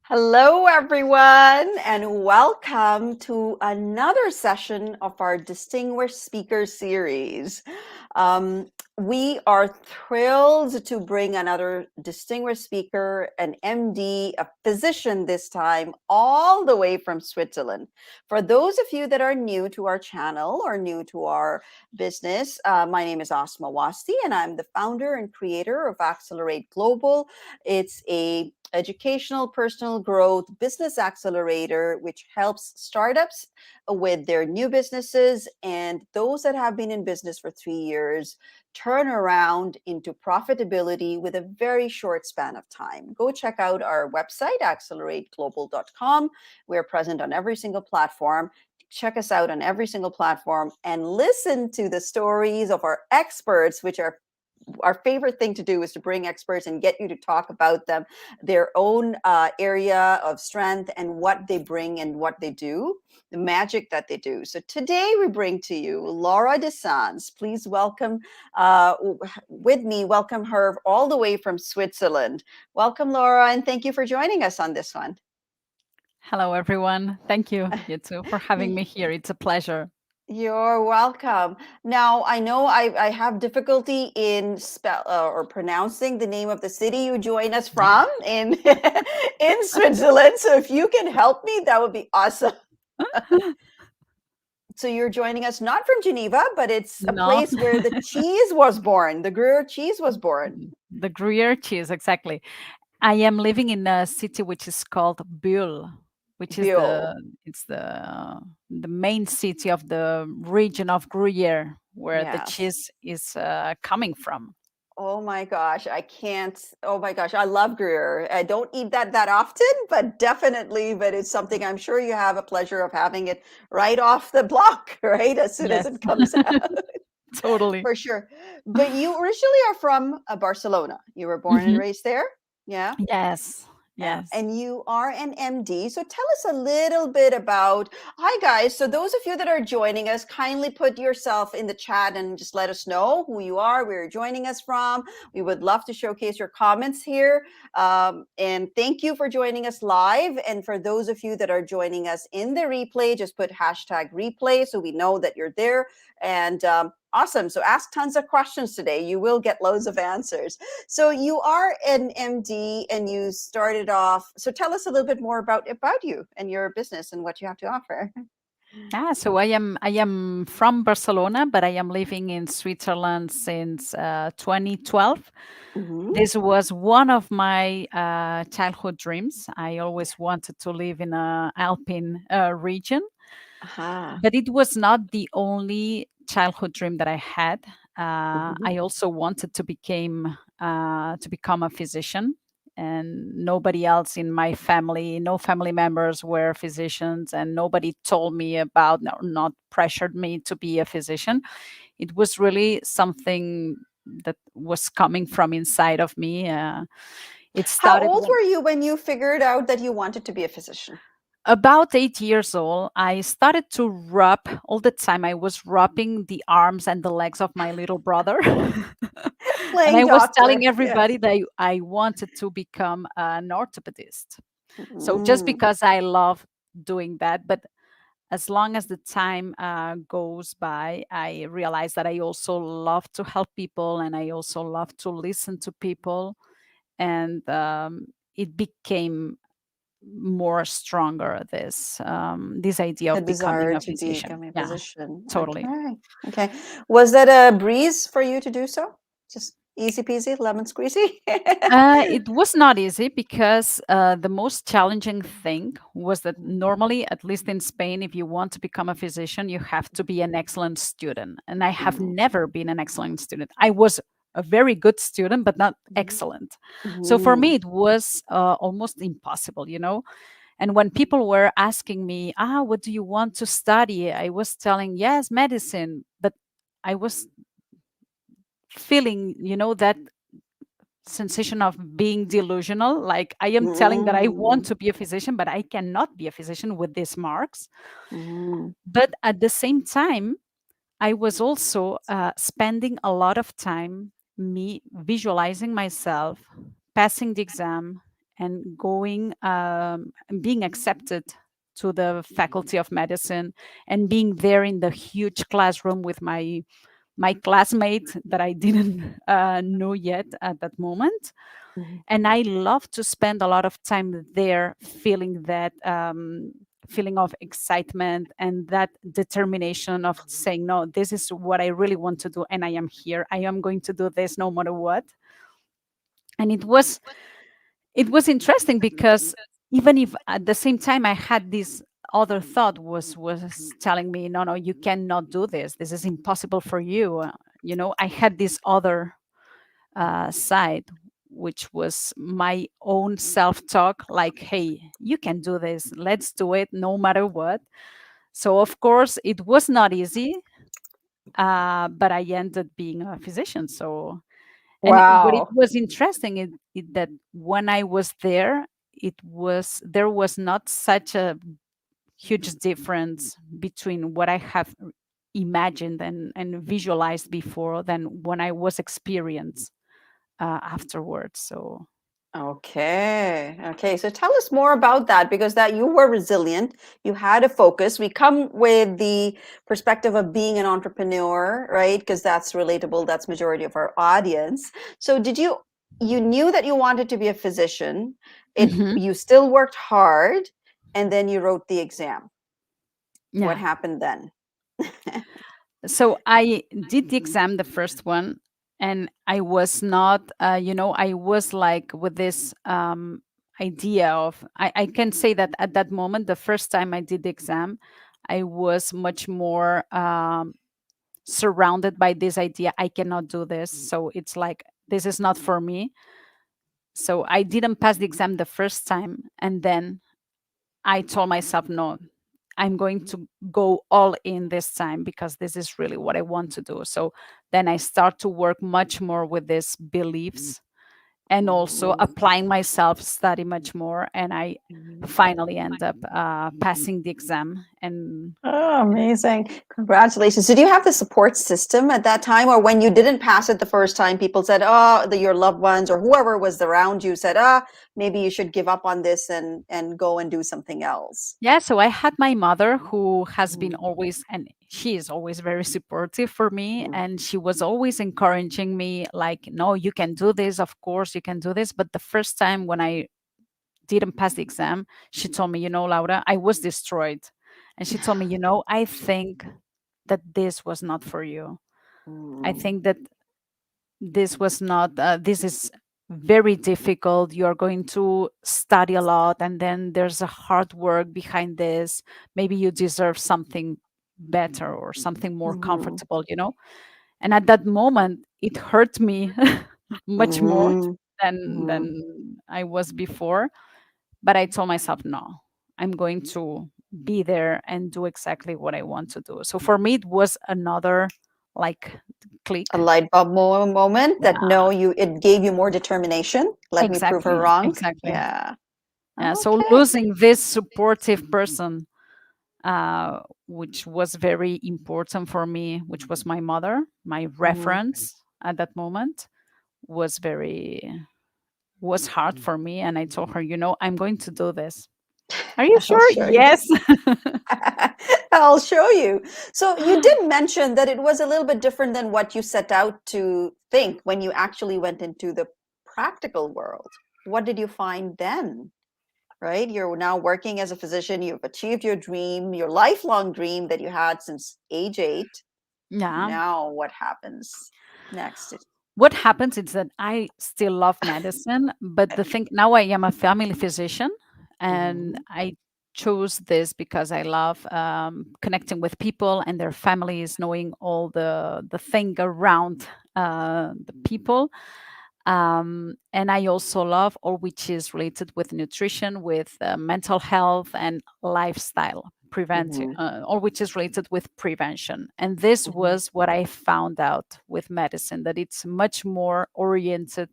Hello, everyone, and welcome to another session of our Distinguished Speaker Series. We are thrilled to bring another distinguished speaker, an MD, a physician this time, all the way from Switzerland. For those of you that are new to our channel or new to our business, my name is Asma Wasti, and I'm the founder and creator of Accelerate Global. It's a educational personal growth business accelerator which helps startups with their new businesses and those that have been in business for 3 years turn around into profitability with a very short span of time. Go check out our website accelerateglobal.com. We're present on every single platform. Check us out on every single platform and listen to the stories of our experts, which are our favorite thing to do is to bring experts and get you to talk about them, their own area of strength and what they bring and what they do, the magic that they do. So today we bring to you Laura DeSanz. Please welcome with me, welcome her all the way from Switzerland. Welcome, Laura, and thank you for joining us on this one. Hello, everyone. Thank you, you too, for having me here. It's a pleasure. You're welcome. Now, I know I have difficulty in spell or pronouncing the name of the city you join us from in in Switzerland. So if you can help me, that would be awesome. So you're joining us not from Geneva, but it's a No, place where the cheese was born. The Gruyere cheese was born. the Gruyere cheese, exactly. I am living in a city which is called Bulle, which is Bio. the main city of the region of Gruyere, where the Yes. cheese is coming from. Oh my gosh, I can't. Oh my gosh, I love Gruyere. I don't eat that often, but definitely, but it's something I'm sure you have a pleasure of having it right off the block, right? As soon as Yes, it comes out, totally. for sure. But you originally are from Barcelona. You were born and Mhm. raised there? Yeah. Yes, Yeah, yes. and you are an MD. So tell us a little bit about. Hi, guys. So, those of you that are joining us, kindly put yourself in the chat and just let us know who you are, where you're joining us from. We would love to showcase your comments here. And thank you for joining us live. And for those of you that are joining us in the replay, just put hashtag replay so we know that you're there. And awesome. So, ask tons of questions today. You will get loads of answers. So you are an MD and you started off. So tell us a little bit more about you and your business and what you have to offer. So I am from Barcelona, but I am living in Switzerland since 2012. Mm-hmm. This was one of my childhood dreams. I always wanted to live in a alpine region, Aha. but it was not the only childhood dream that I had. Mm-hmm. I also wanted to become a physician, and nobody else in my family, no family members were physicians, and nobody told me about, or not pressured me to be a physician. It was really something that was coming from inside of me. It How started old when were you when you figured out that you wanted to be a physician? about 8 years old. I started to rub all the time. I was rubbing the arms and the legs of my little brother. And Playing I was telling doctor. Yes. everybody that I wanted to become an orthopedist. So just Mm. because I love doing that, but as long as the time goes by, I realized that I also love to help people and I also love to listen to people. And it became more stronger, this idea A of becoming desire a to physician. become a Yeah, physician. totally. Okay. Okay. Was that a breeze for you to do so? Just easy peasy, lemon squeezy? It was not easy because the most challenging thing was that normally, at least in Spain, if you want to become a physician, you have to be an excellent student. And I have Mm. never been an excellent student. I was a very good student, but not Mhm. excellent. So for me, Mhm. it was almost impossible, you know? And when people were asking me, what do you want to study? I was telling, yes, medicine. But I was feeling, that sensation of being delusional. Like I am telling that I want Mm. to be a physician, but I cannot be a physician with these marks. Mm. But at the same time, I was also spending a lot of time me visualizing myself passing the exam and going and being accepted to the faculty of medicine, and being there in the huge classroom with my classmate that I didn't know yet at that moment. Mhm. And I love to spend a lot of time there, feeling that feeling of excitement and that determination of saying, no, this is what I really want to do, and I am here. I am going to do this no matter what. And it was interesting because even if at the same time I had this other thought was telling me, no, no, you cannot do this. This is impossible for you. I had this other side, which was my own self talk, like, hey, you can do this. Let's do it no matter what. So, of course, it was not easy, but I ended being a physician. So, but it Wow. was interesting that when I was there, there was not such a huge difference between what I have imagined and visualized before than when I was experienced afterwards. So Okay. Okay. So tell us more about that, because that you were resilient, you had a focus. We come with the perspective of being an entrepreneur, right? Because that's relatable. That's majority of our audience. So you knew that you wanted to be a physician. Mhm. You still worked hard, and then you wrote the exam. What Yeah. happened then? So I did the exam, the first one, and I was not, I was like with this idea of, I can say that at that moment, the first time I did the exam, I was much more surrounded by this idea, I cannot do this. So it's like, this is not for me. So I didn't pass the exam the first time. And then I told myself, no, I'm going to go all in this time because this is really what I want to do. So then I start to work much more with these beliefs and also Mhm. applying myself, study much more. And I Mhm. finally end up passing the exam. And Oh, amazing. Congratulations. Did you have the support system at that time? Or when you didn't pass it the first time, people said, oh, your loved ones or whoever was around you said, maybe you should give up on this and go and do something else. yeah, so I had my mother who has been Mhm. always, and she is always very supportive for me. Mhm. And she was always encouraging me, like, no, you can do this. Of course, you can do this. But the first time when I didn't pass the exam, she told me, Laura, I was destroyed. And she told me, I think that this was not for you. I Mhm. think that this was not, this is very difficult. You're going to study a lot, and then there's a hard work behind this. Maybe you deserve something better or something more Mhm. comfortable. And at that moment, it hurt me much more Mhm. Mhm. than I was before. But I told myself, no, I'm going to be there and do exactly what I want to do. So for me, it was another like A click. light bulb moment that Yeah, no, it gave you more determination. Let me prove her exactly, wrong. exactly. Yeah. Yeah. So Okay. losing this supportive person, uh, which was very important for me, which was my mother, my Mhm. reference at that moment, was very was hard for me. And I told her, I'm going to do this. Are you I'll sure? show you. Yes. I'll show you. So you did mention that it was a little bit different than what you set out to think when you actually went into the practical world. What did you find then? Right? You're now working as a physician. You've achieved your dream, your lifelong dream that you had since age 8. Yeah. Now what happens next? What happens is that I still love medicine, but the thing now, I am a family physician, and Mhm. I chose this because I love connecting with people and their families, knowing all the thing around the people. And I also love all which is related with nutrition, with mental health and lifestyle preventing, Mhm. all which is related with prevention. And this Mhm. was what I found out with medicine, that it's much more oriented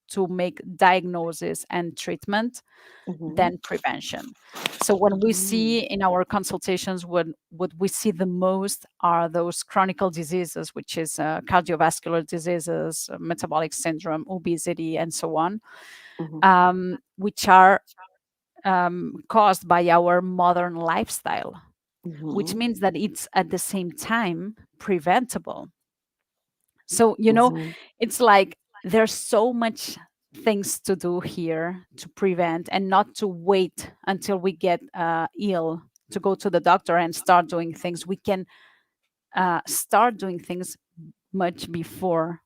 to make diagnosis and treatment Mhm. than prevention. So when we see Mm. in our consultations, what we see the most are those chronic diseases, which is cardiovascular diseases, metabolic syndrome, obesity, and so on, Mhm. which are caused by our modern lifestyle, which Mhm. means that it's at the same time preventable. So, Mhm. it's like there's so much things to do here to prevent and not to wait until we get ill to go to the doctor and start doing things. We can start doing things much before.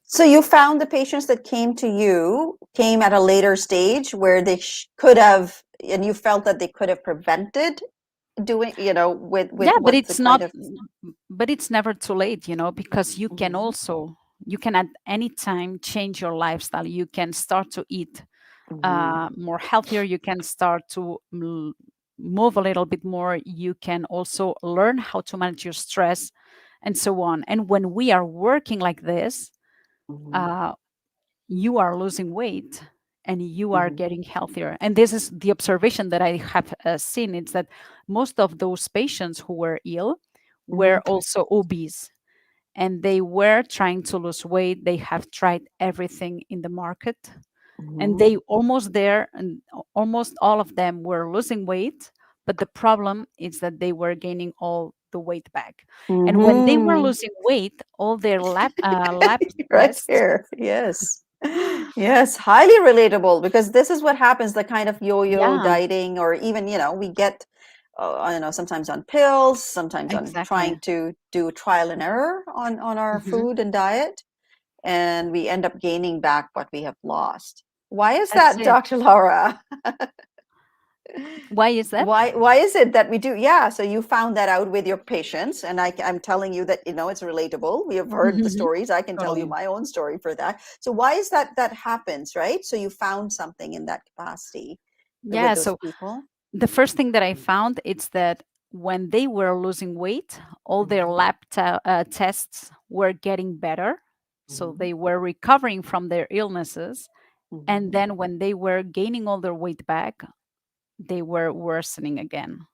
So you found the patients that came to you came at a later stage where they could have, and you felt that they could have prevented doing, with Yeah, but what the it's kind not, of. but it's never too late, because Mhm. you can at any time change your lifestyle. You can start to eat Mhm. more healthier. You can start to move a little bit more. You can also learn how to manage your stress and so on. And when we are working like this, Mhm. uh, you are losing weight and you are Mhm. getting healthier. And this is the observation that I have seen. It's that most of those patients who were ill were Mhm. also obese, and they were trying to lose weight. They have tried everything in the market, and Mhm. they almost there, and almost all of them were losing weight. But the problem is that they were gaining all the weight back. And when they were Mhm. losing weight, all their lab Right tests. here. Yes. Yes, highly relatable because this is what happens, the kind of yo-yo Yeah, dieting, or even, we get, sometimes on pills, sometimes on trying exactly. to do trial and error on our Hmm. food and diet, and we end up gaining back what we have lost. Why is That's that, it. Dr. Laura? Why is that? Why is it that we do? Yeah, so you found that out with your patients, and I'm telling you that it's relatable. We have heard the Mhm. stories. I can tell you Totally. my own story for that. So why is that that happens, right? So you found something in that capacity with Yeah. those So people. the first thing that I found is that when they were losing weight, all their Mhm. lab tests were getting better. So Mhm. they were recovering from their illnesses. And Mhm. then when they were gaining all their weight back, they were worsening again.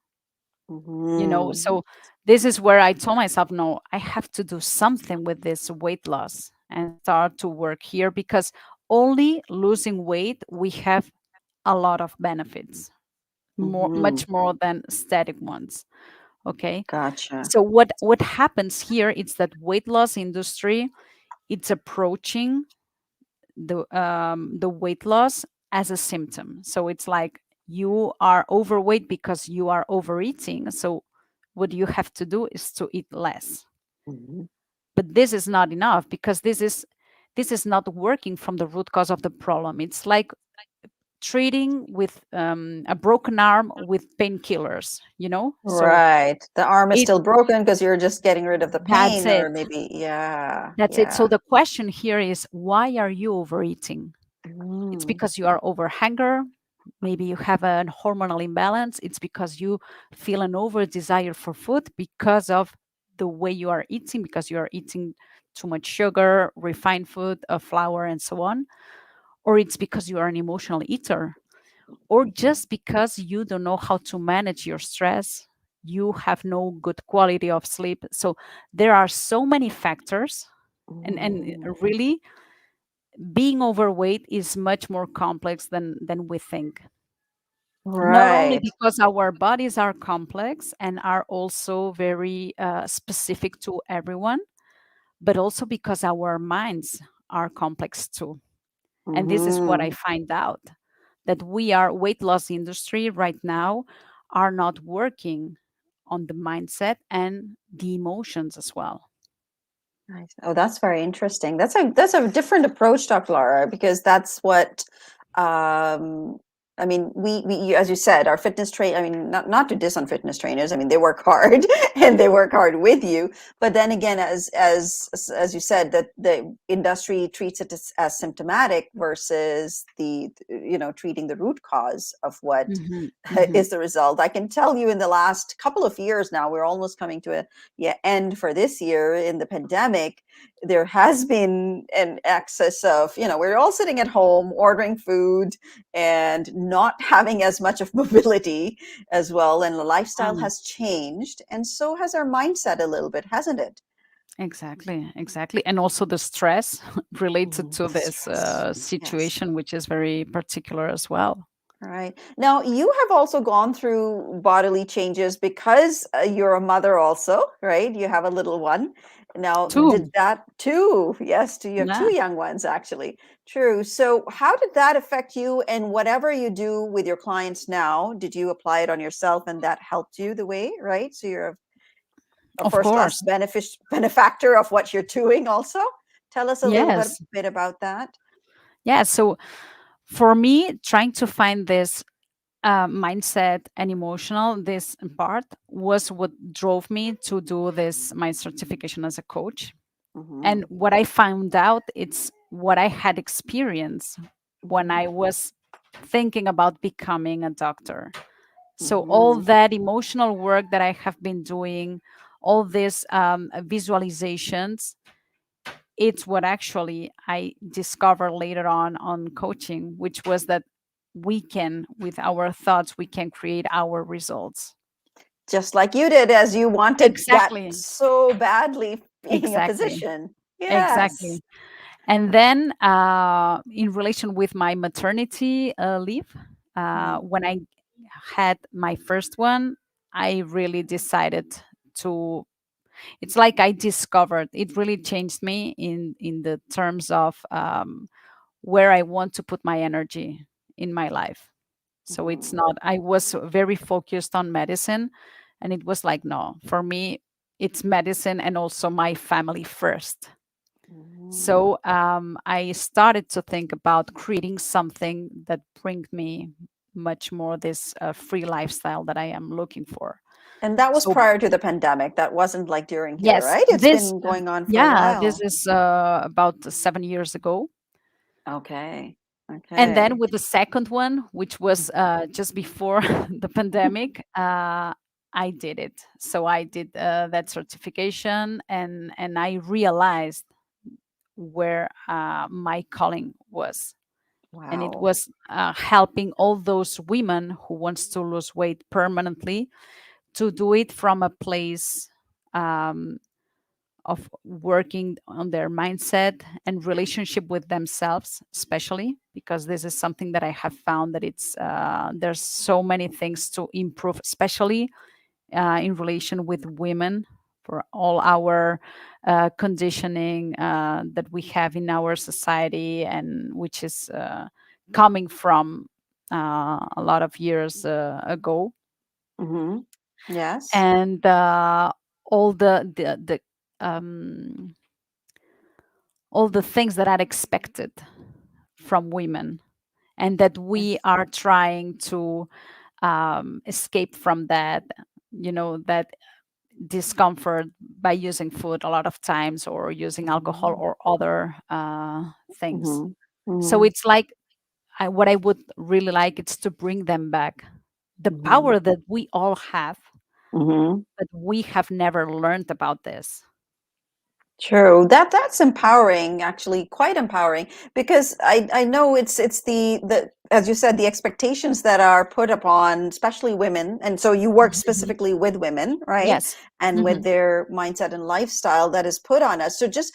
Mhm. So this is where I told myself, no, I have to do something with this weight loss and start to work here, because only losing weight, we have a lot of benefits, Mhm. much more than static ones. Okay. Gotcha. So what happens here is that weight loss industry, it's approaching the weight loss as a symptom. So it's like you are overweight because you are overeating. So what you have to do is to eat less. Mhm. But this is not enough, because this is not working from the root cause of the problem. It's like treating with a broken arm with painkillers. So Right. The arm is it still broken because you're just getting rid of the that's pain, or it. maybe, yeah, That's it. So yeah. the question here is, why are you overeating? It's Mm. because you are over hunger. Maybe you have a hormonal imbalance. It's because you feel an over desire for food because of the way you are eating, because you are eating too much sugar, refined food, flour, and so on. Or it's because you are an emotional eater, or Mhm. just because you don't know how to manage your stress. You have no good quality of sleep. So there are so many factors, and Mhm. really being overweight is much more complex than we think. Not only Right. because our bodies are complex and are also very specific to everyone, but also because our minds are complex too. And this is what I Mhm. find out, that we are weight loss industry right now are not working on the mindset and the emotions as well. Nice. Oh, that's very interesting. That's a different approach, Dr. Laura, because that's what, um, I mean, as you said, our fitness train. I mean, not to diss on fitness trainers. I mean, they work hard and they work hard with you. But then again, as you said, that the industry treats it as symptomatic versus treating the root cause of what Hmm. Hmm. is the result. I can tell you, in the last couple of years now, we're almost coming to a end for this year in the pandemic. There has been an excess of, we're all sitting at home ordering food and not having as much of mobility as well. And the lifestyle has changed. And so has our mindset a little bit, hasn't it? Exactly, exactly. And also the stress related to The this stress. Yes. situation, which is very particular as well. All right. Now, you have also gone through bodily changes because you're a mother, also, right? You have a little one. Now, did Two. that too? Yes, you have Yeah. two young ones, actually. True. So, how did that affect you? And whatever you do with your clients now, did you apply it on yourself and that helped you the way, right? So, you're a Of first class course. benefactor of what you're doing, also. Tell us a little Yes. bit about that. Yeah. So for me, trying to find this mindset and emotional, this part was what drove me to do this, my certification as a coach. And Hmm. what I found out, it's what I had experienced when Hmm. I was thinking about becoming a doctor. So all Hmm. that emotional work that I have been doing, all these visualizations, it's what actually I discovered later on coaching, which was that we can, with our thoughts, we can create our results. Just like you did, as you wanted that Exactly. so badly, being a Exactly. physician. Yes. Exactly. And then in relation with my maternity leave, Mhm. when I had my first one, I really decided to, it's like I discovered, it really changed me in the terms of where I want to put my energy in my life. So it's Mhm. not, I was very focused on medicine, and it was like, no, for me, it's medicine and also my family first. Mhm. So I started to think about creating something that brings me much more this free lifestyle that I am looking for. And that was So prior to the pandemic. That wasn't like during here, yes, right? It's this, been going on for a yeah, this while. is about 7 years ago. Okay. And then Okay. with the second one, which was just before the pandemic, I did it. So I did that certification, and I realized where my calling was, and it Wow. was helping all those women who wants to lose weight permanently to do it from a place um, of working on their mindset and relationship with themselves, especially because this is something that I have found that it's there's so many things to improve, especially in relation with women, for all our conditioning that we have in our society, and which is coming from a lot of years ago. Hmm. Yes. And all um, all the things that are expected from women, and that we Yes. are trying to escape from that, that discomfort by using food a lot of times, or using alcohol Hmm. or other things. Hmm. So Hmm. it's like, what I would really like is to bring them back, the Hmm. power that we all have, Hmm. but we have never learned about this. True. That's empowering, actually, quite empowering, because I know it's the as you said, the expectations that are put upon, especially women, and so you work Mhm. specifically with women, right? Yes. And with Hmm. their mindset and lifestyle that is put on us. So just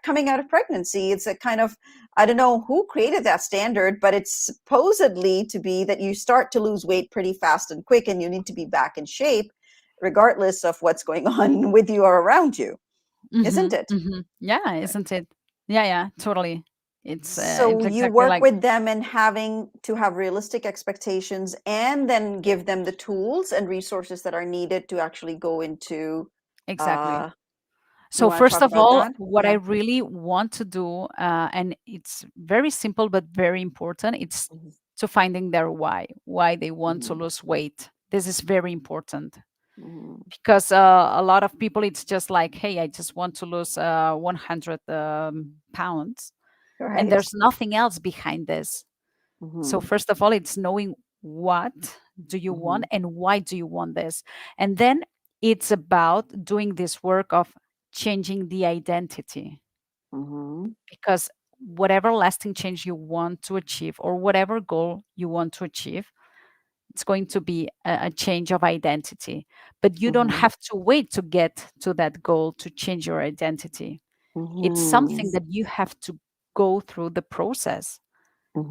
coming out of pregnancy, it's a kind of, I don't know who created that standard, but it's supposedly to be that you start to lose weight pretty fast and quick, and you need to be back in shape, regardless of what's going on with you or around you, isn't Hmm. it? Hmm. Yeah, isn't it? Yeah, yeah, totally. It's So you exactly work like, with them and having to have realistic expectations and then give them the tools and resources that are needed to actually go into exactly. uh you So want to first talk of about all, that? what I Yeah. really want to do, and it's very simple but very important, it's Mhm. to finding their why they want to Mhm. lose weight. This is very important Mhm. because a lot of people, it's just like, hey, I just want to lose 100 pounds, and Right. there's nothing else behind this. So Mhm. first of all, it's knowing what do you want Mhm. and why do you want this, and then it's about doing this work of changing the identity, Mhm. because whatever lasting change you want to achieve or whatever goal you want to achieve, it's going to be a change of identity. But you don't Mhm. have to wait to get to that goal to change your identity. It's Mhm. something that you have to go through the process.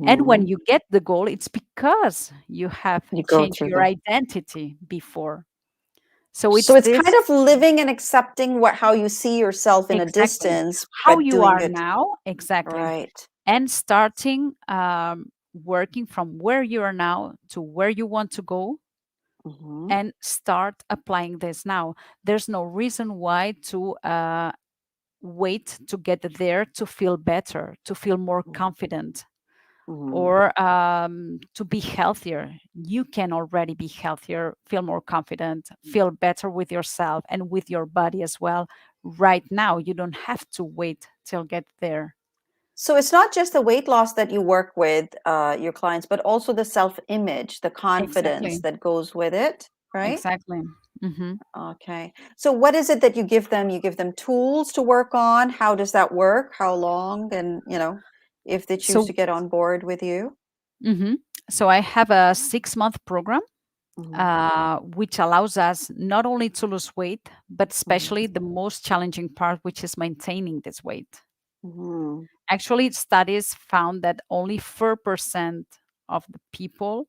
And when Mhm. you get the goal, it's because you have You go changed through your the. identity before. So So it's it's kind this. of living and accepting what how you see yourself in a Exactly. distance, How but you doing are it now, exactly. right. And starting working from where you are now to where you want to go, Mhm. and start applying this now. There's no reason why to wait to get there to feel better, to feel more confident, Mhm. or to be healthier. You can already be healthier, feel more confident, feel better with yourself and with your body as well. Right now, you don't have to wait till get there. So it's not just the weight loss that you work with your clients, but also the self-image, the confidence Exactly. that goes with it, right? Exactly. Hmm. Okay. So what is it that you give them? You give them tools to work on. How does that work? How long? And, if they choose to So, get on board with you. mhm. So I have a 6-month program, Hmm. which allows us not only to lose weight, but Hmm. especially the most challenging part, which is maintaining this weight. Hmm. Actually, studies found that only 4% of the people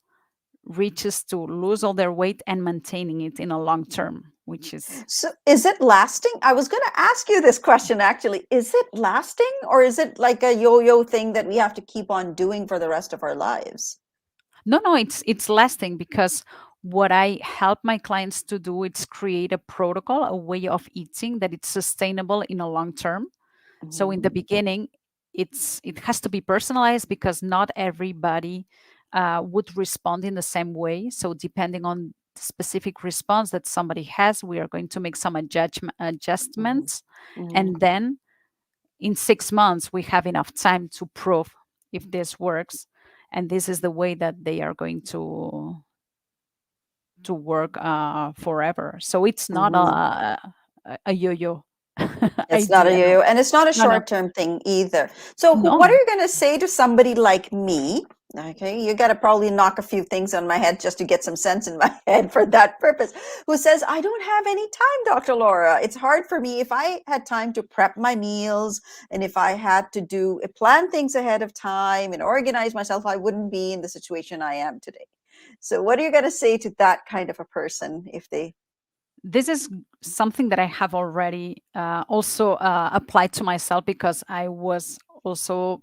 reaches to lose all their weight and maintaining it in a long term, which is So is it lasting? I was going to ask you this question actually. Is it lasting or is it like a yo-yo thing that we have to keep on doing for the rest of our lives? no, it's lasting, because what I help my clients to do is create a protocol, a way of eating that it's sustainable in a long term. So in Hmm. the beginning, it has to be personalized, because not everybody would respond in the same way. So depending on the specific response that somebody has, we are going to make some Hmm. adjustments, Hmm. and then in 6 months we have enough time to prove if this works, and this is the way that they are going to work forever. So it's not Hmm. a yo-yo It's not a idea. yo-yo, and it's not a No, no, short-term thing either. So, what are no. you going to say to somebody like me? Okay, you got to probably knock a few things on my head just to get some sense in my head for that purpose. Who says, I don't have any time, Dr. Laura. It's hard for me. If I had time to prep my meals and if I had to do plan things ahead of time and organize myself, I wouldn't be in the situation I am today. So, what are you going to say to that kind of a person if they? This is something that I have already also applied to myself, because I was also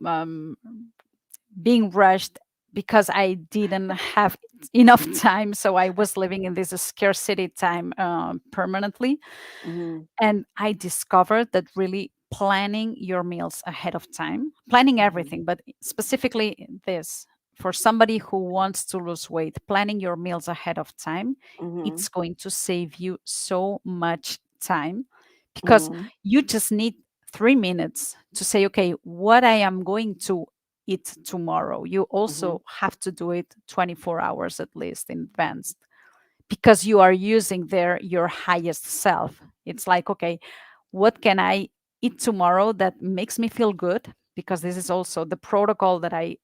being rushed, because I didn't have enough time. So I was living in this scarcity time permanently. Mhm. And I discovered that really planning your meals ahead of time, planning Mhm. everything, but specifically this, for somebody who wants to lose weight, planning your meals ahead of time, Mhm. it's going to save you so much time, because Mhm. you just need 3 minutes to say, okay, what I am going to eat tomorrow. You Mhm. also have to do it 24 hours at least in advance, because you are using there your highest self. It's like, okay, what can I eat tomorrow that makes me feel good? Because this is also the protocol that I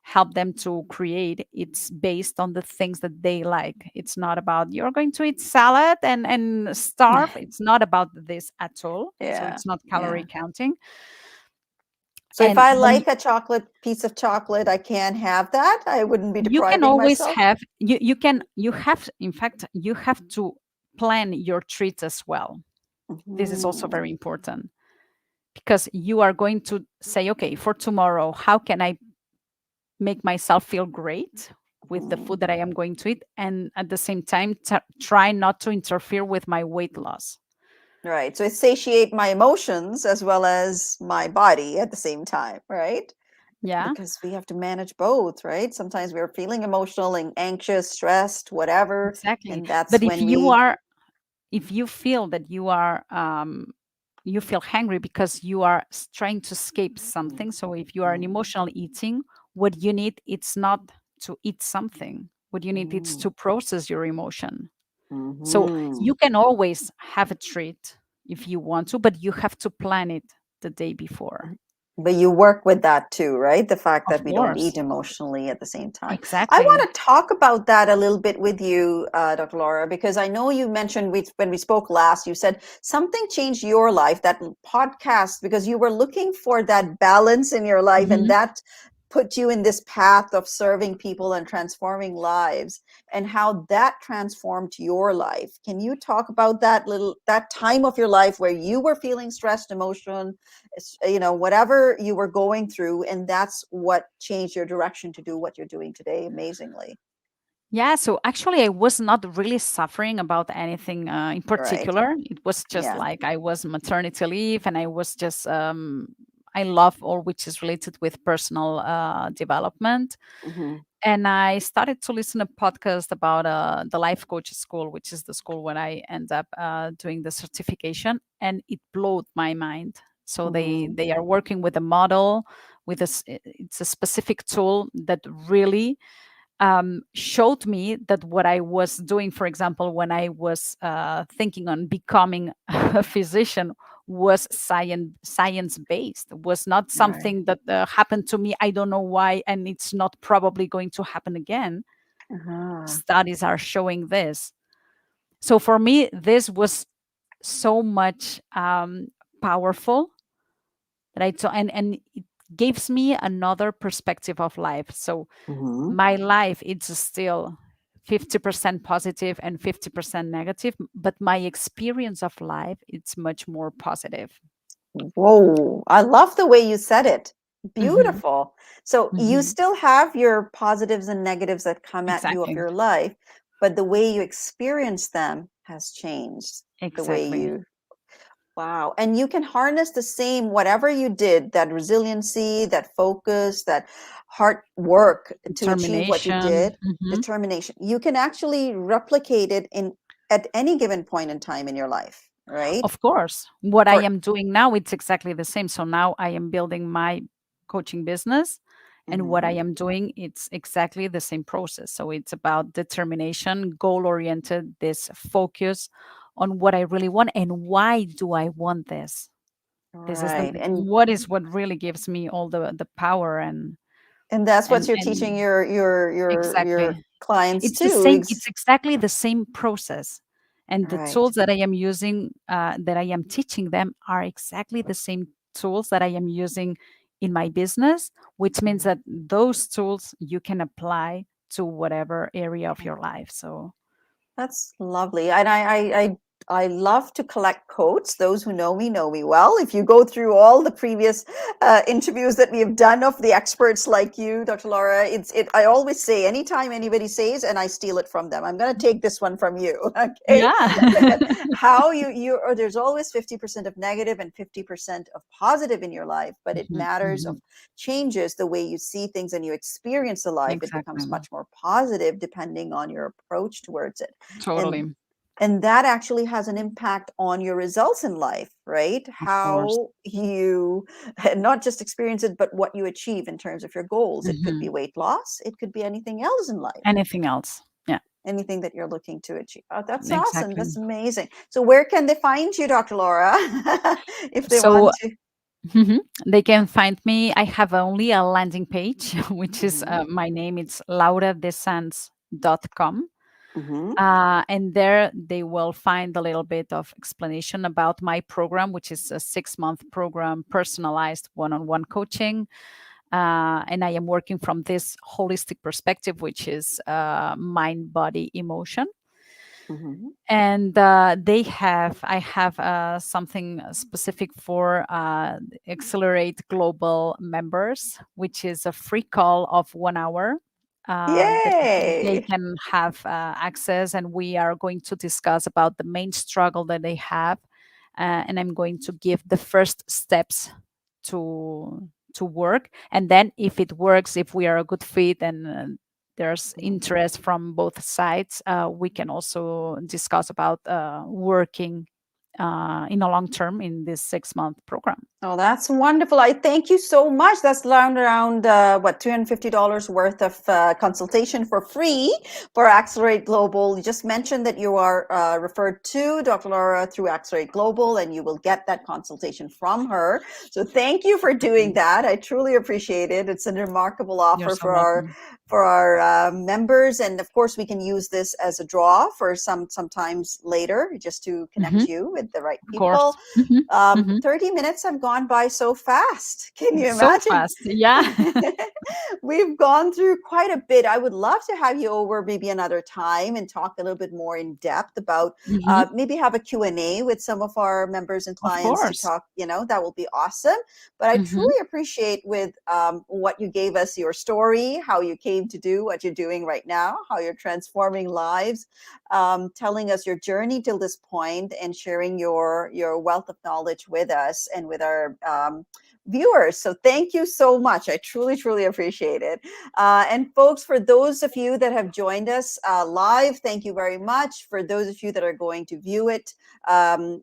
help them to create. It's based on the things that they like. It's not about you're going to eat salad and starve. It's not about this at all. So Yeah. it's not calorie Yeah. counting. So if And I when like a chocolate piece of chocolate, I can have that. I wouldn't be you can depriving always myself. have, you have, in fact, you have to plan your treats as well. This is also Mhm. very important, because you are going to say, okay, for tomorrow, how can I make myself feel great with the Mhm. food that I am going to eat, and at the same time try not to interfere with my weight loss. Right. So it satiate my emotions as well as my body at the same time, right? Yeah, because we have to manage both, right? Sometimes we're feeling emotional and anxious, stressed, whatever, exactly. and that's But when we if you feel that you feel hungry because you are trying to escape something. So if you are an mm, emotional eating, what you need it's not to eat something. What you need is mm, to process your emotion. So mhm. you can always have a treat if you want to, but you have to plan it the day before. But you work with that too, right? The fact Of that we don't course. eat emotionally at the same time. I Exactly. want to talk about that a little bit with you, Dr. Laura, because I know you mentioned when we spoke last, you said something changed your life, that podcast, because you were looking for that balance in your life, and Mhm. that put you in this path of serving people and transforming lives, and how that transformed your life. Can you talk about that time of your life where you were feeling stressed, whatever you were going through, and that's what changed your direction to do what you're doing today amazingly, Yeah, so actually, I was not really suffering about anything in right? particular. It was just Yeah. like I was maternity leave, and I was just I love all which is related with personal development. Hmm. And I started to listen to podcast about the life coach school, which is the school where I end up doing the certification, and it blew my mind. So Hmm. they are working with a model with it's a specific tool that really showed me that what I was doing, for example, when I was thinking on becoming a physician, was science based. Was not Right. something that happened to me. I don't know why, and it's not probably going to happen again. Uh-huh. Studies are showing this. So for me, this was so much powerful that I saw, and it gives me another perspective of life. So Hmm. my life it's still 50% positive and 50% negative, but my experience of life it's much more positive. Whoa, I love the way you said it. Hmm. Beautiful. So you Hmm. still have your positives and negatives that come at you of Exactly. your life, but the way you experience them has changed. The way Exactly. you Wow. And you can harness the same, whatever you did, that resiliency, that focus, that hard work to achieve what you Determination. did, Hmm. determination. You can actually replicate it in at any given point in time in your life, right? Of course, what I For am doing now it's exactly the same. So now I am building my coaching business, and what I Mhm. am doing it's exactly the same process. So it's about determination, goal oriented, this focus on what I really want and why do I want this. This is the Right. what is what really gives me all the power And that's what you're teaching and your exactly. clients It's the too. same, it's exactly the same process. And the Right. tools that I am using, that I am teaching them are exactly the same tools that I am using in my business, which means Mhm. that those tools you can apply to whatever area of your life. So That's lovely. And I love to collect quotes. Those who know me well. If you go through all the previous interviews that we have done of the experts like you, Dr. Laura, I always say, anytime anybody says, and I steal it from them, I'm going to take this one from you. Okay. yeah. How or there's always 50% of negative and 50% of positive in your life, but it Mhm, matters of mhm. changes the way you see things and you experience the life. It becomes Exactly. much more positive depending on your approach towards it. and Totally. and that actually has an impact on your results in life, right? Of course. How you not just experience it, but what you achieve in terms of your goals. It could be Mhm. weight loss, it could be anything else in life, Anything else? Yeah, anything that you're looking to achieve. Oh, that's awesome. exactly. That's amazing. So where can they find you, Dr. Laura, if they So want to? mhm. They can find me. I have only a landing page, which is Hmm. my name. It's lauradesans.com. Hmm. And there they will find a little bit of explanation about my program, which is a 6-month program, personalized one on one coaching. And I am working from this holistic perspective, which is mind, body, emotion. Hmm. And I have something specific for Accelerate Global members, which is a free call of 1 hour that they Yay. can have access, and we are going to discuss about the main struggle that they have, and I'm going to give the first steps to to work. And then if it works, if we are a good fit and there's Mhm. interest from both sides, we can also discuss about working in a long term in this 6-month program. Oh, that's wonderful. I thank you so much. That's around what, $250 worth of consultation for free for Accelerate Global. You just mentioned that you are referred to Dr. Laura through Accelerate Global, and you will get that consultation from her. So thank you for doing that. I truly appreciate it. It's a remarkable You're offer so welcome. for our members, and of course, we can use this as a draw for sometimes later, just to Hmm. connect you with the right Of course. people. Hmm. Hmm. 30 minutes have gone by so fast. Can you So imagine? fast. Yeah. We've gone through quite a bit. I would love to have you over maybe another time and talk a little bit more in depth about Hmm. maybe have a Q&A with some of our members and Of clients to course. talk, that will be awesome. But I Hmm. truly appreciate with what you gave us, your story, how you came to do what you're doing right now, how you're transforming lives, telling us your journey till this point and sharing your wealth of knowledge with us and with our viewers. So thank you so much. I truly, truly appreciate it. And folks, for those of you that have joined us live, thank you very much. For those of you that are going to view it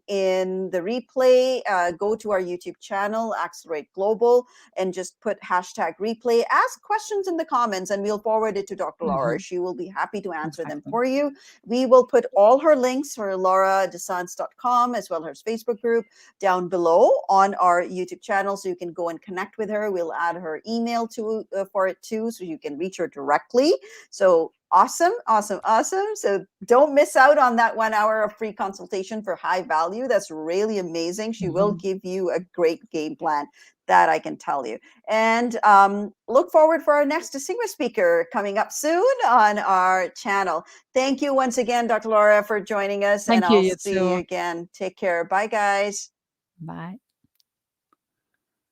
in the replay, go to our YouTube channel, Accelerate Global, and just put hashtag replay. Ask questions in the comments and we'll forward it to Dr. Laura. Hmm. She will be happy to answer them Exactly. for you. We will put all her links for lauradesance.com as well as her Facebook group down below on our YouTube channel, so you can go and connect with her. We'll add her email to for it too, so you can reach her directly. So awesome, awesome, awesome. So don't miss out on that 1 hour of free consultation for high value. That's really amazing. She will Hmm. give you a great game plan. That I can tell you. And look forward for our next distinguished speaker coming up soon on our channel. Thank you once again, Dr. Laura, for joining us, and Thank you, I'll you see you too. again. Take care. Bye, guys. Bye.